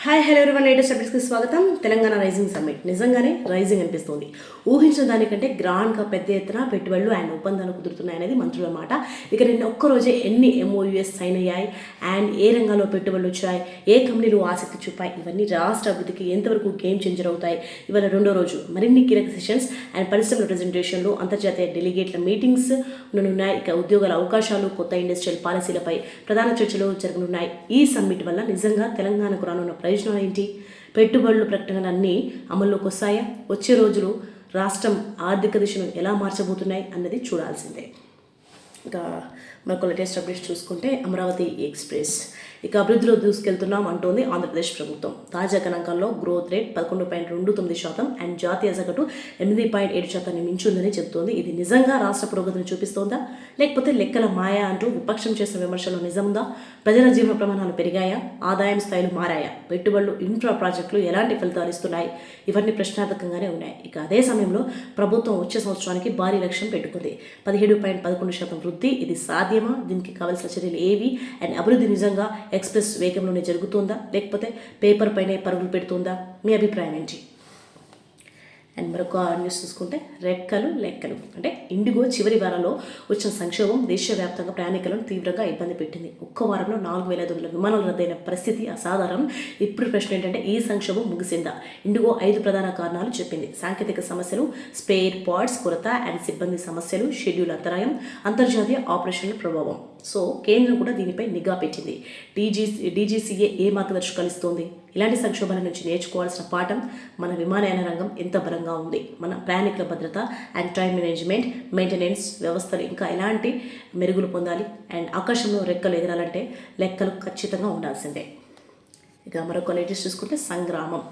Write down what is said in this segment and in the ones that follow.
Hi hello everyone, latest అప్డేట్స్కి స్వాగతం. Telangana rising summit నిజంగానే rising అనిపిస్తుంది. ఊహించిన దానికంటే గ్రాండ్గా పెద్ద ఎత్తున పెట్టుబడులు అండ్ ఒప్పందాలు కుదురుతున్నాయనేది మంత్రుల మాట. ఇక నిన్న ఒక్కరోజే ఎన్ని MOUs సైన్ అయ్యాయి అండ్ ఏ రంగాల్లో పెట్టుబడులు వచ్చాయి, ఏ కంపెనీలు ఆసక్తి చూపాయి, ఇవన్నీ రాష్ట్ర అభివృద్ధికి ఎంతవరకు గేమ్ చేంజర్ అవుతాయి. ఇవాళ రెండో రోజు మరిన్ని కీలక సెషన్స్ అండ్ పరిశ్రమల ప్రెజెంటేషన్లు, అంతర్జాతీయ డెలిగేట్ల మీటింగ్స్ ఉండనున్నాయి. ఇక ఉద్యోగాల అవకాశాలు, కొత్త ఇండస్ట్రియల్ పాలసీలపై ప్రధాన చర్చలు జరగనున్నాయి. ఈ సమ్మిట్ వల్ల నిజంగా తెలంగాణకు రానున్న ప్రయోజనాలు ఏంటి, పెట్టుబడులు ప్రకటనలు అన్నీ అమల్లోకి వస్తాయా, వచ్చే రోజులు రాష్ట్రం ఆర్థిక దిశను ఎలా మార్చబోతున్నాయి అన్నది చూడాల్సిందే. ఇక మనకు లేటెస్ట్ అప్డేట్స్ చూసుకుంటే అమరావతి ఎక్స్ప్రెస్ ఇక అభివృద్ధిలో దూసుకెళ్తున్నాం అంటోంది ఆంధ్రప్రదేశ్ ప్రభుత్వం. తాజా గణాంకాల్లో గ్రోత్ రేట్ 11.29% అండ్ జాతీయ సగటు 8.7% మించుందని చెబుతోంది. ఇది నిజంగా రాష్ట్ర పురోగతిని చూపిస్తోందా, లేకపోతే లెక్కల మాయా అంటూ విపక్షం చేసిన విమర్శలు నిజముందా? ప్రజల జీవన ప్రమాణాలు పెరిగాయా, ఆదాయం స్థాయిలు మారాయా, పెట్టుబడులు, ఇన్ఫ్రా ప్రాజెక్టులు ఎలాంటి ఫలితాలు ఇస్తున్నాయి, ఇవన్నీ ప్రశ్నార్థకంగానే ఉన్నాయి. ఇక అదే సమయంలో ప్రభుత్వం వచ్చే సంవత్సరానికి భారీ లక్ష్యం పెట్టుకుంది, 17.11% వృద్ధి. ఇది సాధ్యమా, దీనికి కావాల్సిన చర్యలు ఏవి, అండ్ అభివృద్ధి నిజంగా ఎక్స్ప్రెస్ వేగంలోనే జరుగుతుందా, లేకపోతే పేపర్ పైనే పరుగులు పెడుతుందా? మీ అభిప్రాయం ఏంటి? అండ్ మరొక న్యూస్ చూసుకుంటే లెక్కలు అంటే ఇండిగో చివరి వారంలో వచ్చిన సంక్షోభం దేశవ్యాప్తంగా ప్రయాణికులను తీవ్రంగా ఇబ్బంది పెట్టింది. ఒక్క వారంలో 4,500 విమానాలు రద్దయిన పరిస్థితి అసాధారణం. ఇప్పుడు ప్రశ్న ఏంటంటే, ఈ సంక్షోభం ముగిసిందా? ఇండిగో 5 ప్రధాన కారణాలు చెప్పింది. సాంకేతిక సమస్యలు, స్పేర్ పార్ట్స్ కొరత అండ్ సిబ్బంది సమస్యలు, షెడ్యూల్ అంతరాయం, అంతర్జాతీయ ఆపరేషన్ల ప్రభావం. సో కేంద్రం కూడా దీనిపై నిఘా పెట్టింది. DGCA ఏ మార్గదర్శకాలు ఇస్తోంది? ఇలాంటి సంక్షోభాల నుంచి నేర్చుకోవాల్సిన పాఠం, మన విమానయాన రంగం ఎంత బలంగా ఉంది, మన ప్రయాణికుల భద్రత అండ్ టైం మేనేజ్మెంట్, మెయింటెనెన్స్ వ్యవస్థలు ఇంకా ఎలాంటి మెరుగులు పొందాలి, అండ్ ఆకాశంలో రెక్కలు ఎగరాలంటే లెక్కలు ఖచ్చితంగా ఉండాల్సిందే. ఇక మరొక లేటెస్ట్ చూసుకుంటే సంగ్రామం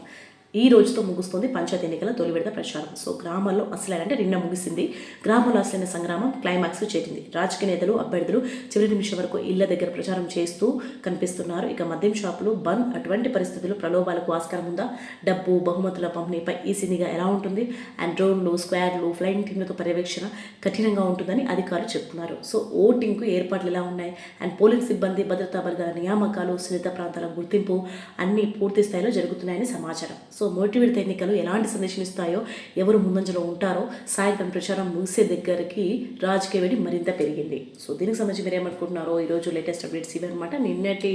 ఈ రోజుతో ముగుస్తుంది పంచాయతీ ఎన్నికల తొలి విడత ప్రచారం. సో గ్రామాల్లో అసలైన నిన్న ముగిసింది. గ్రామాల్లో అసలైన సంగ్రామం క్లైమాక్స్కు చేరింది. రాజకీయ నేతలు, అభ్యర్థులు చివరి నిమిషం వరకు ఇళ్ల దగ్గర ప్రచారం చేస్తూ కనిపిస్తున్నారు. ఇక మద్యం షాపులు బంద్. అటువంటి పరిస్థితుల్లో ప్రలోభాలకు ఆస్కారం ఉందా? డబ్బు, బహుమతుల పంపిణీపై ఈసీ నిఘా ఎలా ఉంటుంది? అండ్ డ్రోన్లు, స్క్వాడ్లు, ఫ్లైయింగ్ టీంలకు పర్యవేక్షణ కఠినంగా ఉంటుందని అధికారులు చెప్తున్నారు. సో ఓటింగ్కు ఏర్పాట్లు ఎలా ఉన్నాయి, అండ్ పోలింగ్ సిబ్బంది, భద్రతా వర్గాల నియామకాలు, సున్నిత ప్రాంతాల గుర్తింపు అన్నీ పూర్తి స్థాయిలో జరుగుతున్నాయని సమాచారం. సో మొదటి విడత ఎన్నికలు ఎలాంటి సందేశం ఇస్తాయో, ఎవరు ముందంజలో ఉంటారో, సాయంత్రం ప్రచారం ముగిసే దగ్గరికి రాజకీయ వేడి మరింత పెరిగింది. సో దీనికి సంబంధించి మీరు ఏమనుకుంటున్నారో, ఈరోజు లేటెస్ట్ అప్డేట్స్ ఇవన్నమాట. నిన్నటి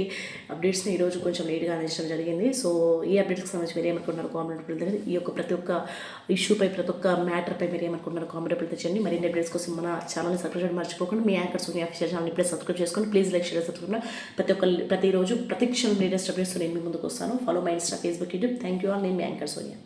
అప్డేట్స్ని ఈరోజు కొంచెం లేట్గా అందించడం జరిగింది. సో ఈ అప్డేట్స్కి సంబంధించి మీరు ఏమనుకుంటున్నారో కామెంట్ పెడితే, ఈ యొక్క ప్రతి ఒక్క ఇష్యూపై, ప్రతి ఒక్క మ్యాటర్పై మీరు ఏమనుకుంటున్నారో కామెంట్ పెడితే చేయండి. మరిన్ని అప్డేట్స్ కోసం మన ఛానల్ని సబ్స్క్రైబ్ చేయడం మర్చిపోకుండా. మీ యాంకర్ సోనియా అఫీషియల్ ఛానల్ ఇప్పుడే సబ్స్క్రైబ్ చేసుకోండి. Please like, share, subscribe. ప్రతిరోజు ప్రతి క్షణం లేటెస్ట్ అప్డేట్స్ నేను మీ ముందుకు వస్తాను. Follow my Insta, Facebook, YouTube. Thank you all. నేను మీ యాంకర్ సోనియా.